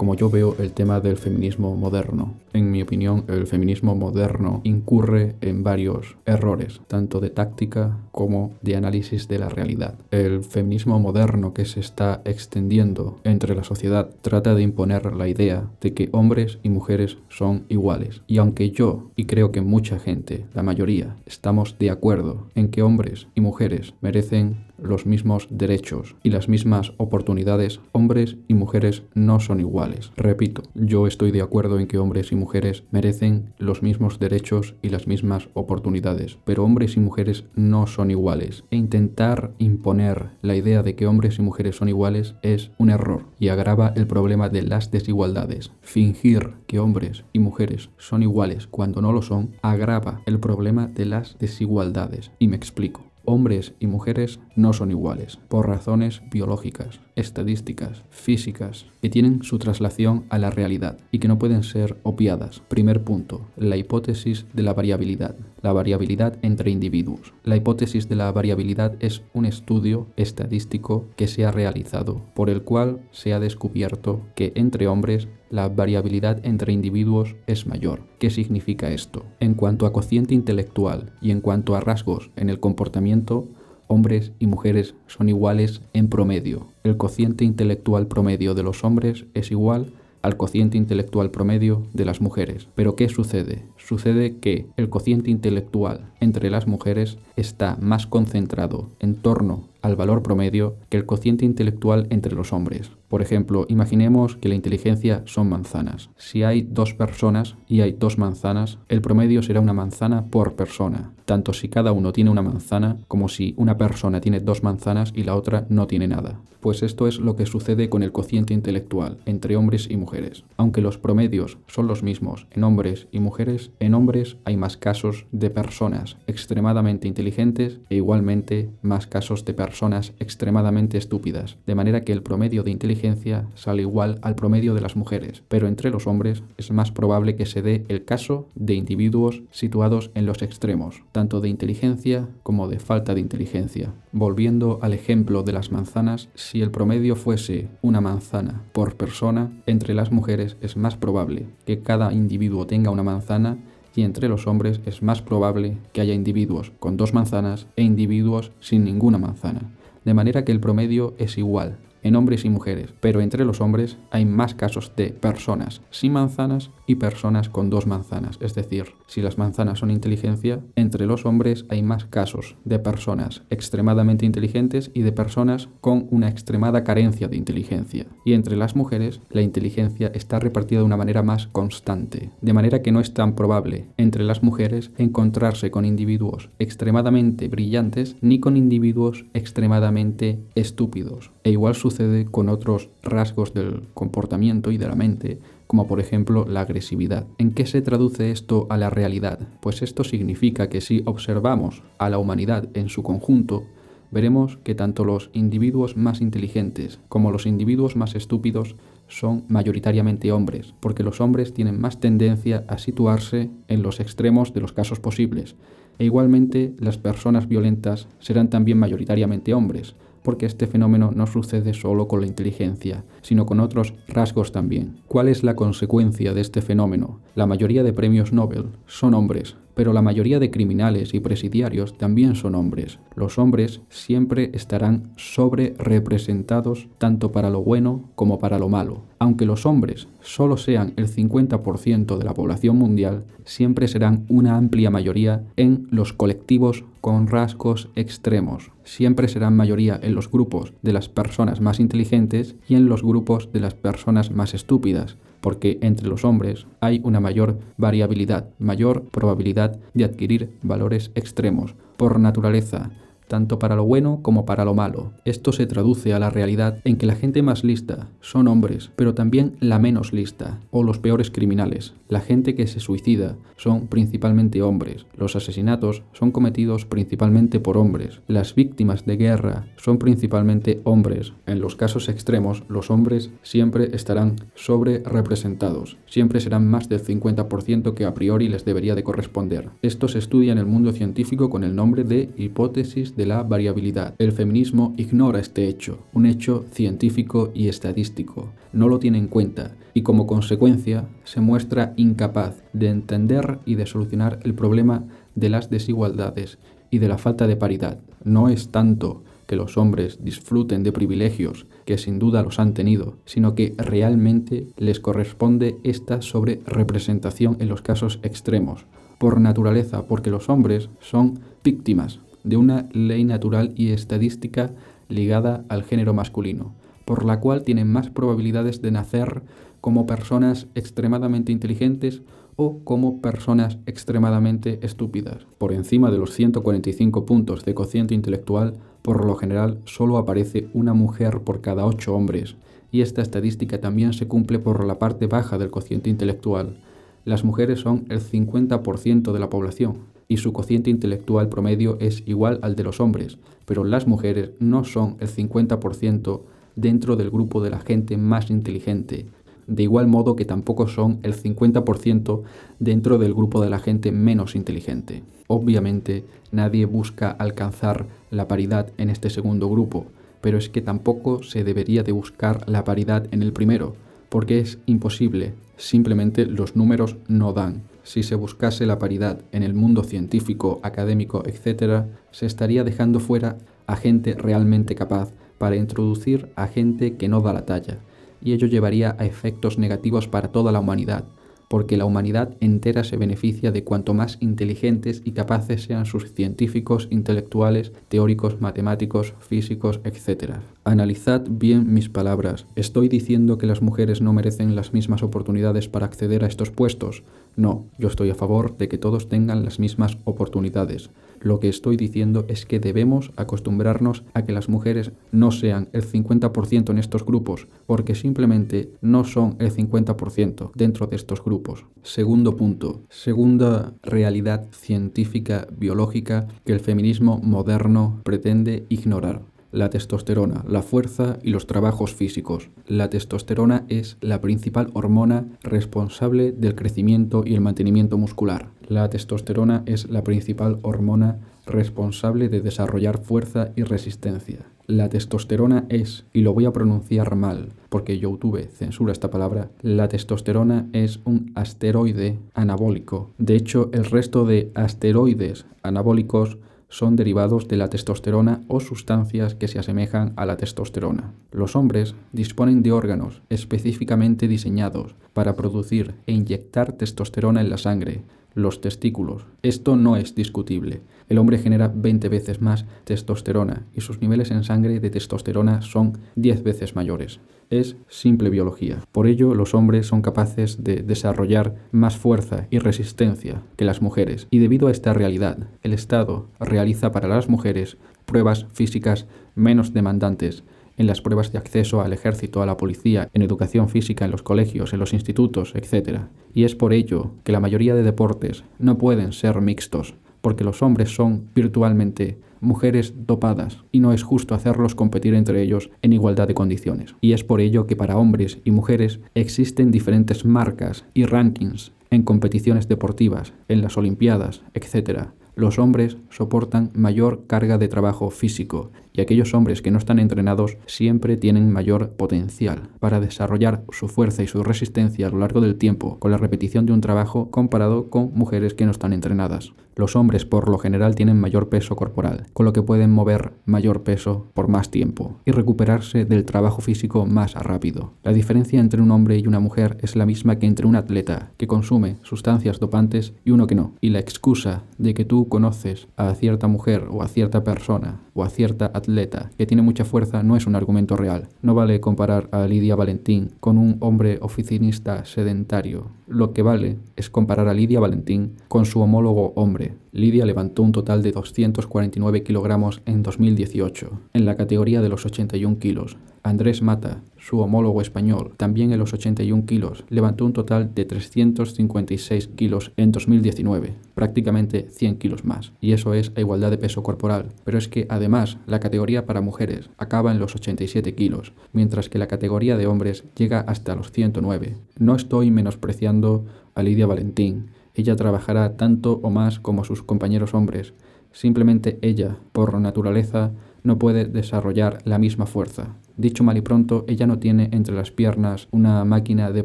como yo veo el tema del feminismo moderno. En mi opinión, el feminismo moderno incurre en varios errores, tanto de táctica como de análisis de la realidad. El feminismo moderno que se está extendiendo entre la sociedad trata de imponer la idea de que hombres y mujeres son iguales. Y aunque yo, y creo que mucha gente, la mayoría, estamos de acuerdo en que hombres y mujeres merecen los mismos derechos y las mismas oportunidades, hombres y mujeres no son iguales. Repito, yo estoy de acuerdo en que hombres y mujeres merecen los mismos derechos y las mismas oportunidades, pero hombres y mujeres no son iguales. E intentar imponer la idea de que hombres y mujeres son iguales es un error y agrava el problema de las desigualdades. Fingir que hombres y mujeres son iguales cuando no lo son agrava el problema de las desigualdades. Y me explico. Hombres y mujeres no son iguales, por razones biológicas, estadísticas, físicas, que tienen su traslación a la realidad y que no pueden ser obviadas. Primer punto, la hipótesis de la variabilidad entre individuos. La hipótesis de la variabilidad es un estudio estadístico que se ha realizado, por el cual se ha descubierto que entre hombres la variabilidad entre individuos es mayor. ¿Qué significa esto? En cuanto a cociente intelectual y en cuanto a rasgos en el comportamiento, hombres y mujeres son iguales en promedio. El cociente intelectual promedio de los hombres es igual al cociente intelectual promedio de las mujeres. ¿Pero qué sucede? Sucede que el cociente intelectual entre las mujeres está más concentrado en torno al valor promedio que el cociente intelectual entre los hombres. Por ejemplo, imaginemos que la inteligencia son manzanas. Si hay dos personas y hay dos manzanas, el promedio será una manzana por persona, tanto si cada uno tiene una manzana como si una persona tiene dos manzanas y la otra no tiene nada. Pues esto es lo que sucede con el cociente intelectual entre hombres y mujeres. Aunque los promedios son los mismos en hombres y mujeres, en hombres hay más casos de personas extremadamente inteligentes e igualmente más casos de personas extremadamente estúpidas, de manera que el promedio de inteligencia sale igual al promedio de las mujeres, pero entre los hombres es más probable que se dé el caso de individuos situados en los extremos, tanto de inteligencia como de falta de inteligencia. Volviendo al ejemplo de las manzanas, si el promedio fuese una manzana por persona, entre las mujeres es más probable que cada individuo tenga una manzana y entre los hombres es más probable que haya individuos con dos manzanas e individuos sin ninguna manzana. De manera que el promedio es igual en hombres y mujeres, pero entre los hombres hay más casos de personas sin manzanas y personas con dos manzanas. Es decir, si las manzanas son inteligencia, entre los hombres hay más casos de personas extremadamente inteligentes y de personas con una extremada carencia de inteligencia. Y entre las mujeres, la inteligencia está repartida de una manera más constante, de manera que no es tan probable entre las mujeres encontrarse con individuos extremadamente brillantes ni con individuos extremadamente estúpidos. E igual sucede con otros rasgos del comportamiento y de la mente, como por ejemplo la agresividad. ¿En qué se traduce esto a la realidad? Pues esto significa que si observamos a la humanidad en su conjunto, veremos que tanto los individuos más inteligentes como los individuos más estúpidos son mayoritariamente hombres, porque los hombres tienen más tendencia a situarse en los extremos de los casos posibles, e igualmente las personas violentas serán también mayoritariamente hombres, porque este fenómeno no sucede solo con la inteligencia, sino con otros rasgos también. ¿Cuál es la consecuencia de este fenómeno? La mayoría de premios Nobel son hombres, pero la mayoría de criminales y presidiarios también son hombres. Los hombres siempre estarán sobre representados tanto para lo bueno como para lo malo. Aunque los hombres solo sean el 50% de la población mundial, siempre serán una amplia mayoría en los colectivos con rasgos extremos. Siempre serán mayoría en los grupos de las personas más inteligentes y en los grupos de las personas más estúpidas, porque entre los hombres hay una mayor variabilidad, mayor probabilidad de adquirir valores extremos, por naturaleza, tanto para lo bueno como para lo malo. Esto se traduce a la realidad en que la gente más lista son hombres, pero también la menos lista, o los peores criminales. La gente que se suicida son principalmente hombres. Los asesinatos son cometidos principalmente por hombres. Las víctimas de guerra son principalmente hombres. En los casos extremos, los hombres siempre estarán sobre representados. Siempre serán más del 50% que a priori les debería de corresponder. Esto se estudia en el mundo científico con el nombre de hipótesis análisis de la variabilidad. El feminismo ignora este hecho, un hecho científico y estadístico. No lo tiene en cuenta y como consecuencia se muestra incapaz de entender y de solucionar el problema de las desigualdades y de la falta de paridad. No es tanto que los hombres disfruten de privilegios, que sin duda los han tenido, sino que realmente les corresponde esta sobrerepresentación en los casos extremos, por naturaleza, porque los hombres son víctimas de una ley natural y estadística ligada al género masculino, por la cual tienen más probabilidades de nacer como personas extremadamente inteligentes o como personas extremadamente estúpidas. Por encima de los 145 puntos de cociente intelectual, por lo general solo aparece una mujer por cada 8 hombres, y esta estadística también se cumple por la parte baja del cociente intelectual. Las mujeres son el 50% de la población, y su cociente intelectual promedio es igual al de los hombres, pero las mujeres no son el 50% dentro del grupo de la gente más inteligente, de igual modo que tampoco son el 50% dentro del grupo de la gente menos inteligente. Obviamente, nadie busca alcanzar la paridad en este segundo grupo, pero es que tampoco se debería de buscar la paridad en el primero, porque es imposible, simplemente los números no dan. Si se buscase la paridad en el mundo científico, académico, etc., se estaría dejando fuera a gente realmente capaz para introducir a gente que no da la talla, y ello llevaría a efectos negativos para toda la humanidad, porque la humanidad entera se beneficia de cuanto más inteligentes y capaces sean sus científicos, intelectuales, teóricos, matemáticos, físicos, etc. Analizad bien mis palabras. ¿Estoy diciendo que las mujeres no merecen las mismas oportunidades para acceder a estos puestos? No, yo estoy a favor de que todos tengan las mismas oportunidades. Lo que estoy diciendo es que debemos acostumbrarnos a que las mujeres no sean el 50% en estos grupos, porque simplemente no son el 50% dentro de estos grupos. Segundo punto, segunda realidad científica biológica que el feminismo moderno pretende ignorar. La testosterona, la fuerza y los trabajos físicos. La testosterona es la principal hormona responsable del crecimiento y el mantenimiento muscular. La testosterona es la principal hormona responsable de desarrollar fuerza y resistencia. La testosterona es, y lo voy a pronunciar mal porque YouTube censura esta palabra, la testosterona es un asteroide anabólico. De hecho, el resto de asteroides anabólicos son derivados de la testosterona o sustancias que se asemejan a la testosterona. Los hombres disponen de órganos específicamente diseñados para producir e inyectar testosterona en la sangre, los testículos. Esto no es discutible. El hombre genera 20 veces más testosterona y sus niveles en sangre de testosterona son 10 veces mayores. Es simple biología. Por ello, los hombres son capaces de desarrollar más fuerza y resistencia que las mujeres. Y debido a esta realidad, el Estado realiza para las mujeres pruebas físicas menos demandantes en las pruebas de acceso al ejército, a la policía, en educación física, en los colegios, en los institutos, etc. Y es por ello que la mayoría de deportes no pueden ser mixtos, porque los hombres son virtualmente mujeres dopadas y no es justo hacerlos competir entre ellos en igualdad de condiciones. Y es por ello que para hombres y mujeres existen diferentes marcas y rankings en competiciones deportivas, en las olimpiadas, etc. Los hombres soportan mayor carga de trabajo físico y aquellos hombres que no están entrenados siempre tienen mayor potencial para desarrollar su fuerza y su resistencia a lo largo del tiempo con la repetición de un trabajo comparado con mujeres que no están entrenadas. Los hombres por lo general tienen mayor peso corporal, con lo que pueden mover mayor peso por más tiempo y recuperarse del trabajo físico más rápido. La diferencia entre un hombre y una mujer es la misma que entre un atleta que consume sustancias dopantes y uno que no. Y la excusa de que tú conoces a cierta mujer o a cierta persona o a cierta atleta que tiene mucha fuerza no es un argumento real. No vale comparar a Lidia Valentín con un hombre oficinista sedentario. Lo que vale es comparar a Lidia Valentín con su homólogo hombre. Lidia levantó un total de 249 kilogramos en 2018, en la categoría de los 81 kilos. Andrés Mata, su homólogo español, también en los 81 kilos, levantó un total de 356 kilos en 2019, prácticamente 100 kilos más. Y eso es a igualdad de peso corporal. Pero es que además la categoría para mujeres acaba en los 87 kilos, mientras que la categoría de hombres llega hasta los 109. No estoy menospreciando a Lidia Valentín. Ella trabajará tanto o más como sus compañeros hombres. Simplemente ella, por naturaleza, no puede desarrollar la misma fuerza. Dicho mal y pronto, ella no tiene entre las piernas una máquina de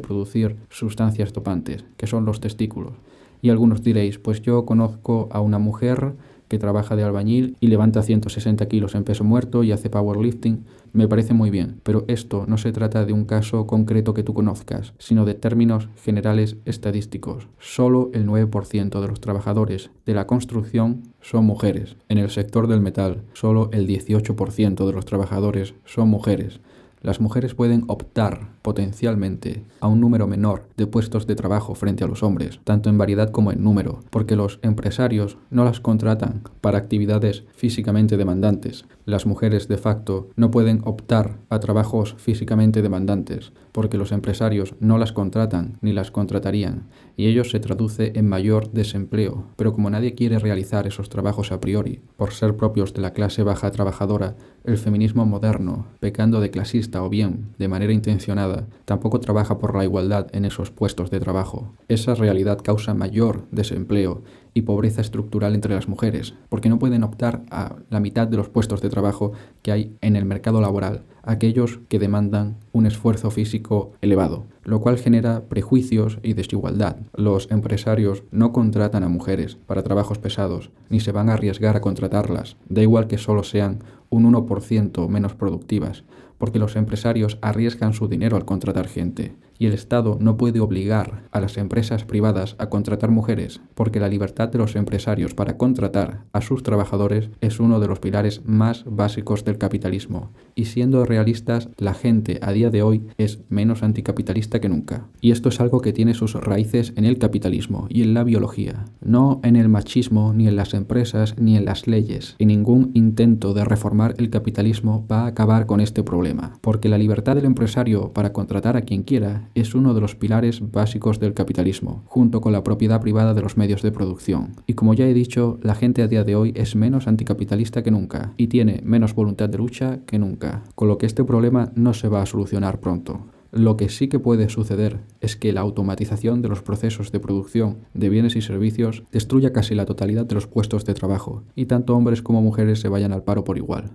producir sustancias dopantes, que son los testículos. Y algunos diréis, pues yo conozco a una mujer que trabaja de albañil y levanta 160 kilos en peso muerto y hace powerlifting. Me parece muy bien, pero esto no se trata de un caso concreto que tú conozcas, sino de términos generales estadísticos. Solo el 9% de los trabajadores de la construcción son mujeres. En el sector del metal, solo el 18% de los trabajadores son mujeres. Las mujeres pueden optar potencialmente a un número menor de puestos de trabajo frente a los hombres, tanto en variedad como en número, porque los empresarios no las contratan para actividades físicamente demandantes. Las mujeres de facto no pueden optar a trabajos físicamente demandantes, porque los empresarios no las contratan ni las contratarían, y ello se traduce en mayor desempleo. Pero como nadie quiere realizar esos trabajos a priori, por ser propios de la clase baja trabajadora, el feminismo moderno, pecando de clasista o bien de manera intencionada, tampoco trabaja por la igualdad en esos puestos de trabajo. Esa realidad causa mayor desempleo y pobreza estructural entre las mujeres, porque no pueden optar a la mitad de los puestos de trabajo que hay en el mercado laboral, aquellos que demandan un esfuerzo físico elevado, lo cual genera prejuicios y desigualdad. Los empresarios no contratan a mujeres para trabajos pesados, ni se van a arriesgar a contratarlas, da igual que solo sean un 1% menos productivas, porque los empresarios arriesgan su dinero al contratar gente, y el Estado no puede obligar a las empresas privadas a contratar mujeres, porque la libertad de los empresarios para contratar a sus trabajadores es uno de los pilares más básicos del capitalismo. Y siendo realistas, la gente a día de hoy es menos anticapitalista que nunca. Y esto es algo que tiene sus raíces en el capitalismo y en la biología, no en el machismo, ni en las empresas, ni en las leyes. Y ningún intento de reformar el capitalismo va a acabar con este problema, porque la libertad del empresario para contratar a quien quiera es uno de los pilares básicos del capitalismo, junto con la propiedad privada de los medios de producción. Y como ya he dicho, la gente a día de hoy es menos anticapitalista que nunca, y tiene menos voluntad de lucha que nunca, con lo que este problema no se va a solucionar pronto. Lo que sí que puede suceder es que la automatización de los procesos de producción de bienes y servicios destruya casi la totalidad de los puestos de trabajo, y tanto hombres como mujeres se vayan al paro por igual.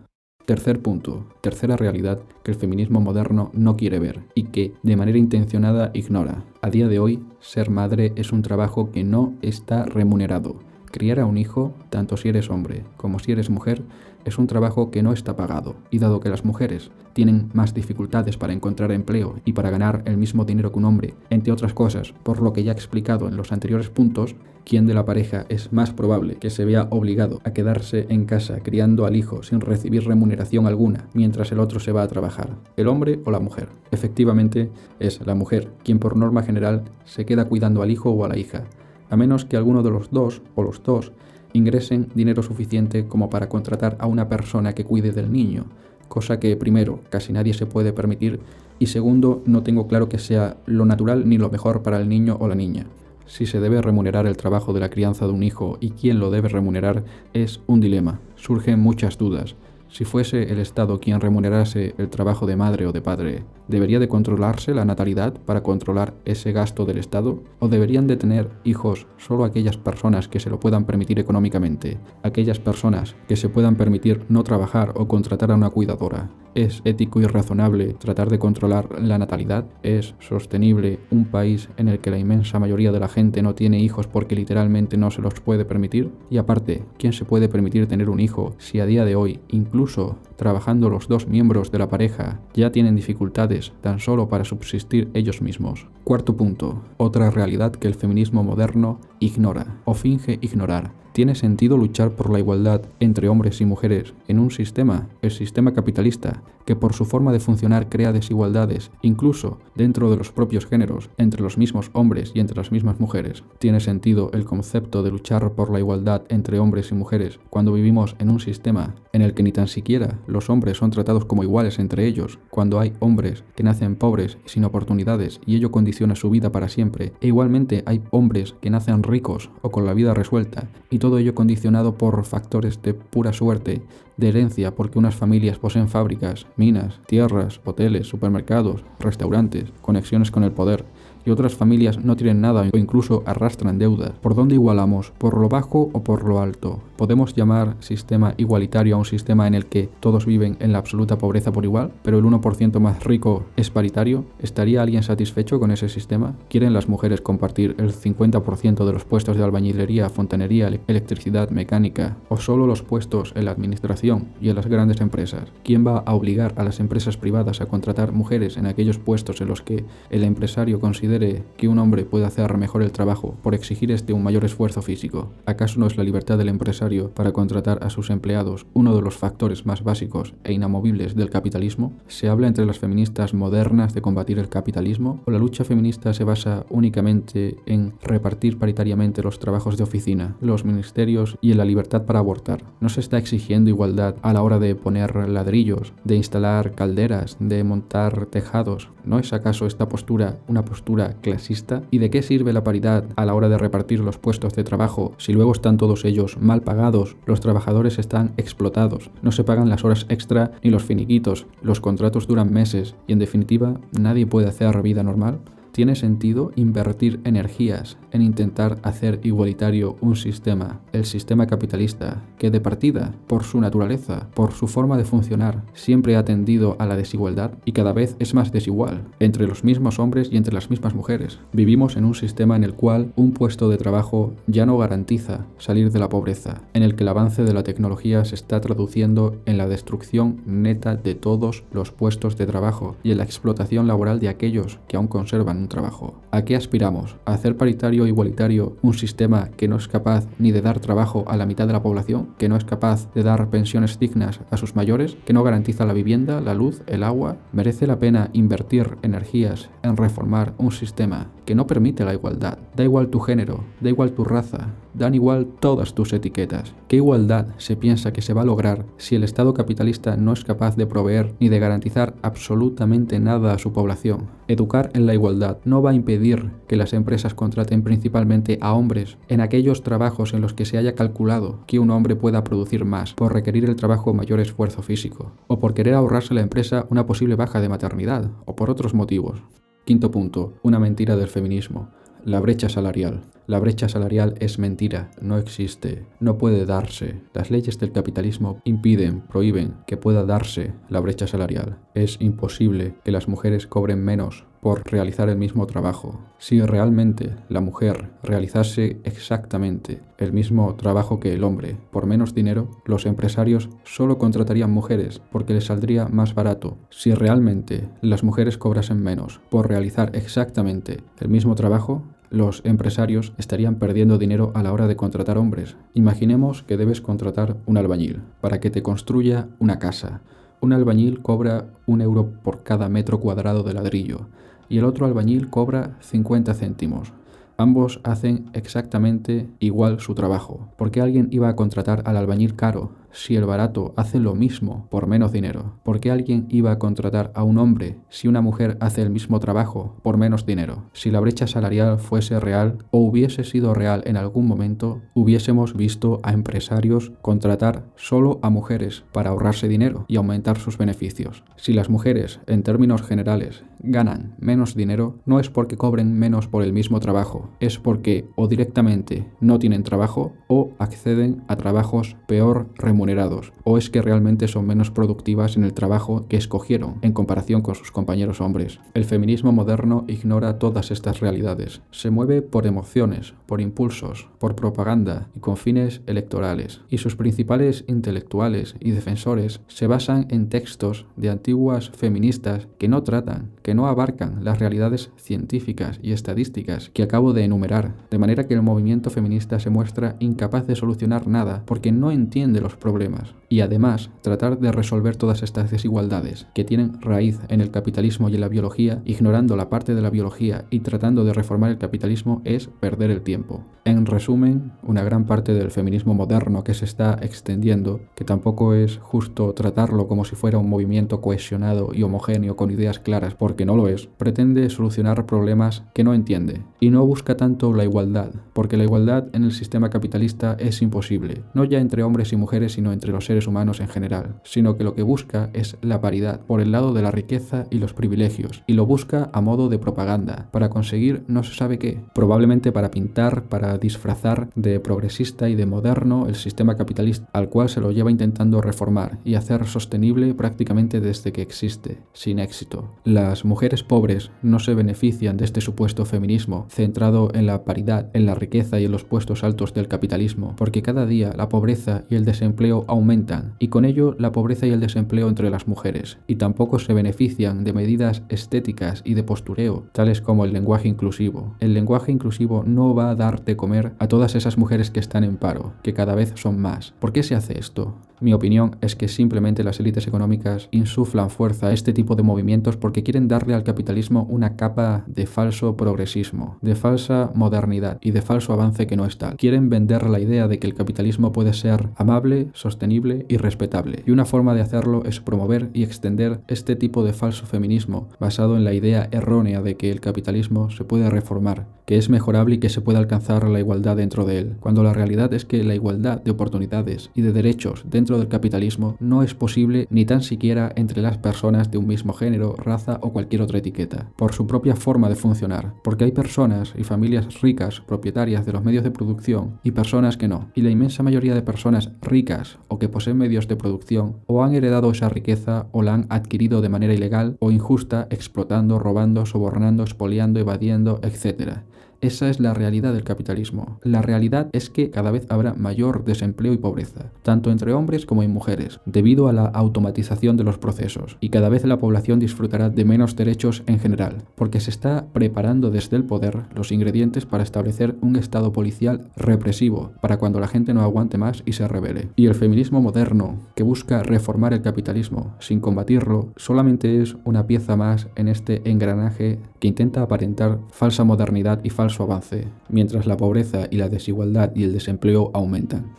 Tercer punto, tercera realidad que el feminismo moderno no quiere ver y que, de manera intencionada, ignora. A día de hoy, ser madre es un trabajo que no está remunerado. Criar a un hijo, tanto si eres hombre como si eres mujer, es un trabajo que no está pagado, y dado que las mujeres tienen más dificultades para encontrar empleo y para ganar el mismo dinero que un hombre, entre otras cosas, por lo que ya he explicado en los anteriores puntos, ¿quién de la pareja es más probable que se vea obligado a quedarse en casa criando al hijo sin recibir remuneración alguna mientras el otro se va a trabajar? ¿El hombre o la mujer? Efectivamente, es la mujer, quien por norma general se queda cuidando al hijo o a la hija, a menos que alguno de los dos o los dos ingresen dinero suficiente como para contratar a una persona que cuide del niño, cosa que primero casi nadie se puede permitir y segundo no tengo claro que sea lo natural ni lo mejor para el niño o la niña. Si se debe remunerar el trabajo de la crianza de un hijo y quién lo debe remunerar es un dilema, surgen muchas dudas. Si fuese el Estado quien remunerase el trabajo de madre o de padre, ¿debería de controlarse la natalidad para controlar ese gasto del Estado? ¿O deberían de tener hijos solo aquellas personas que se lo puedan permitir económicamente? Aquellas personas que se puedan permitir no trabajar o contratar a una cuidadora. ¿Es ético y razonable tratar de controlar la natalidad? ¿Es sostenible un país en el que la inmensa mayoría de la gente no tiene hijos porque literalmente no se los puede permitir? Y aparte, ¿quién se puede permitir tener un hijo si a día de hoy, incluso trabajando los dos miembros de la pareja, ya tienen dificultades tan solo para subsistir ellos mismos? Cuarto punto, otra realidad que el feminismo moderno ignora o finge ignorar. ¿Tiene sentido luchar por la igualdad entre hombres y mujeres en un sistema, el sistema capitalista, que por su forma de funcionar crea desigualdades, incluso dentro de los propios géneros, entre los mismos hombres y entre las mismas mujeres? ¿Tiene sentido el concepto de luchar por la igualdad entre hombres y mujeres cuando vivimos en un sistema en el que ni tan siquiera los hombres son tratados como iguales entre ellos, cuando hay hombres que nacen pobres y sin oportunidades y ello condiciona su vida para siempre, e igualmente hay hombres que nacen ricos o con la vida resuelta, y todo ello condicionado por factores de pura suerte, de herencia, porque unas familias poseen fábricas, minas, tierras, hoteles, supermercados, restaurantes, conexiones con el poder, y otras familias no tienen nada o incluso arrastran deudas? ¿Por dónde igualamos? ¿Por lo bajo o por lo alto? ¿Podemos llamar sistema igualitario a un sistema en el que todos viven en la absoluta pobreza por igual, pero el 1% más rico es paritario? ¿Estaría alguien satisfecho con ese sistema? ¿Quieren las mujeres compartir el 50% de los puestos de albañilería, fontanería, electricidad, mecánica, o solo los puestos en la administración y en las grandes empresas? ¿Quién va a obligar a las empresas privadas a contratar mujeres en aquellos puestos en los que el empresario considere que un hombre puede hacer mejor el trabajo por exigir un mayor esfuerzo físico? ¿Acaso no es la libertad del empresario para contratar a sus empleados uno de los factores más básicos e inamovibles del capitalismo? ¿Se habla entre las feministas modernas de combatir el capitalismo, o la lucha feminista se basa únicamente en repartir paritariamente los trabajos de oficina, los ministerios y en la libertad para abortar? ¿No se está exigiendo igualdad a la hora de poner ladrillos, de instalar calderas, de montar tejados? ¿No es acaso esta postura una postura clasista? ¿Y de qué sirve la paridad a la hora de repartir los puestos de trabajo si luego están todos ellos mal pagados, los trabajadores están explotados, no se pagan las horas extra ni los finiquitos, los contratos duran meses y en definitiva nadie puede hacer vida normal? ¿Tiene sentido invertir energías en intentar hacer igualitario un sistema, el sistema capitalista, que de partida, por su naturaleza, por su forma de funcionar, siempre ha tendido a la desigualdad y cada vez es más desigual, entre los mismos hombres y entre las mismas mujeres? Vivimos en un sistema en el cual un puesto de trabajo ya no garantiza salir de la pobreza, en el que el avance de la tecnología se está traduciendo en la destrucción neta de todos los puestos de trabajo y en la explotación laboral de aquellos que aún conservan un trabajo. ¿A qué aspiramos? ¿A hacer paritario e igualitario un sistema que no es capaz ni de dar trabajo a la mitad de la población, que no es capaz de dar pensiones dignas a sus mayores, que no garantiza la vivienda, la luz, el agua? ¿Merece la pena invertir energías en reformar un sistema que no permite la igualdad? Da igual tu género, da igual tu raza, dan igual todas tus etiquetas. ¿Qué igualdad se piensa que se va a lograr si el Estado capitalista no es capaz de proveer ni de garantizar absolutamente nada a su población? Educar en la igualdad no va a impedir que las empresas contraten principalmente a hombres en aquellos trabajos en los que se haya calculado que un hombre pueda producir más por requerir el trabajo mayor esfuerzo físico, o por querer ahorrarse a la empresa una posible baja de maternidad, o por otros motivos. Quinto punto, una mentira del feminismo. La brecha salarial. La brecha salarial es mentira, no existe, no puede darse. Las leyes del capitalismo impiden, prohíben que pueda darse la brecha salarial. Es imposible que las mujeres cobren menos por realizar el mismo trabajo. Si realmente la mujer realizase exactamente el mismo trabajo que el hombre por menos dinero, los empresarios solo contratarían mujeres porque les saldría más barato. Si realmente las mujeres cobrasen menos por realizar exactamente el mismo trabajo, los empresarios estarían perdiendo dinero a la hora de contratar hombres. Imaginemos que debes contratar un albañil para que te construya una casa. Un albañil cobra 1 euro por cada metro cuadrado de ladrillo y el otro albañil cobra 50 céntimos. Ambos hacen exactamente igual su trabajo. ¿Por qué alguien iba a contratar al albañil caro si el barato hace lo mismo por menos dinero? ¿Por qué alguien iba a contratar a un hombre si una mujer hace el mismo trabajo por menos dinero? Si la brecha salarial fuese real o hubiese sido real en algún momento, hubiésemos visto a empresarios contratar solo a mujeres para ahorrarse dinero y aumentar sus beneficios. Si las mujeres, en términos generales, ganan menos dinero, no es porque cobren menos por el mismo trabajo, es porque o directamente no tienen trabajo o acceden a trabajos peor remunerados, o es que realmente son menos productivas en el trabajo que escogieron en comparación con sus compañeros hombres. El feminismo moderno ignora todas estas realidades. Se mueve por emociones, por impulsos, por propaganda y con fines electorales, y sus principales intelectuales y defensores se basan en textos de antiguas feministas que no tratan, que no abarcan las realidades científicas y estadísticas que acabo de enumerar, de manera que el movimiento feminista se muestra incapaz de solucionar nada porque no entiende los problemas. Y además, tratar de resolver todas estas desigualdades que tienen raíz en el capitalismo y en la biología, ignorando la parte de la biología y tratando de reformar el capitalismo, es perder el tiempo. En resumen, una gran parte del feminismo moderno que se está extendiendo, que tampoco es justo tratarlo como si fuera un movimiento cohesionado y homogéneo con ideas claras, porque no lo es, pretende solucionar problemas que no entiende y no busca tanto la igualdad, porque la igualdad en el sistema capitalista es imposible, no ya entre hombres y mujeres, sino entre los seres seres humanos en general, sino que lo que busca es la paridad por el lado de la riqueza y los privilegios, y lo busca a modo de propaganda, para conseguir no se sabe qué, probablemente para pintar, para disfrazar de progresista y de moderno el sistema capitalista al cual se lo lleva intentando reformar y hacer sostenible prácticamente desde que existe, sin éxito. Las mujeres pobres no se benefician de este supuesto feminismo centrado en la paridad, en la riqueza y en los puestos altos del capitalismo, porque cada día la pobreza y el desempleo aumentan, y con ello la pobreza y el desempleo entre las mujeres, y tampoco se benefician de medidas estéticas y de postureo, tales como el lenguaje inclusivo. El lenguaje inclusivo no va a dar de comer a todas esas mujeres que están en paro, que cada vez son más. ¿Por qué se hace esto? Mi opinión es que simplemente las élites económicas insuflan fuerza a este tipo de movimientos porque quieren darle al capitalismo una capa de falso progresismo, de falsa modernidad y de falso avance que no es tal. Quieren vender la idea de que el capitalismo puede ser amable, sostenible y respetable. Y una forma de hacerlo es promover y extender este tipo de falso feminismo basado en la idea errónea de que el capitalismo se puede reformar, que es mejorable y que se puede alcanzar la igualdad dentro de él, cuando la realidad es que la igualdad de oportunidades y de derechos dentro del capitalismo no es posible ni tan siquiera entre las personas de un mismo género, raza o cualquier otra etiqueta, por su propia forma de funcionar, porque hay personas y familias ricas, propietarias de los medios de producción, y personas que no, y la inmensa mayoría de personas ricas o que poseen medios de producción o han heredado esa riqueza o la han adquirido de manera ilegal o injusta, explotando, robando, sobornando, expoliando, evadiendo, etc. Esa es la realidad del capitalismo. La realidad es que cada vez habrá mayor desempleo y pobreza, tanto entre hombres como en mujeres, debido a la automatización de los procesos, y cada vez la población disfrutará de menos derechos en general, porque se está preparando desde el poder los ingredientes para establecer un estado policial represivo, para cuando la gente no aguante más y se rebele. Y el feminismo moderno, que busca reformar el capitalismo sin combatirlo, solamente es una pieza más en este engranaje que intenta aparentar falsa modernidad y falso avance, mientras la pobreza y la desigualdad y el desempleo aumentan.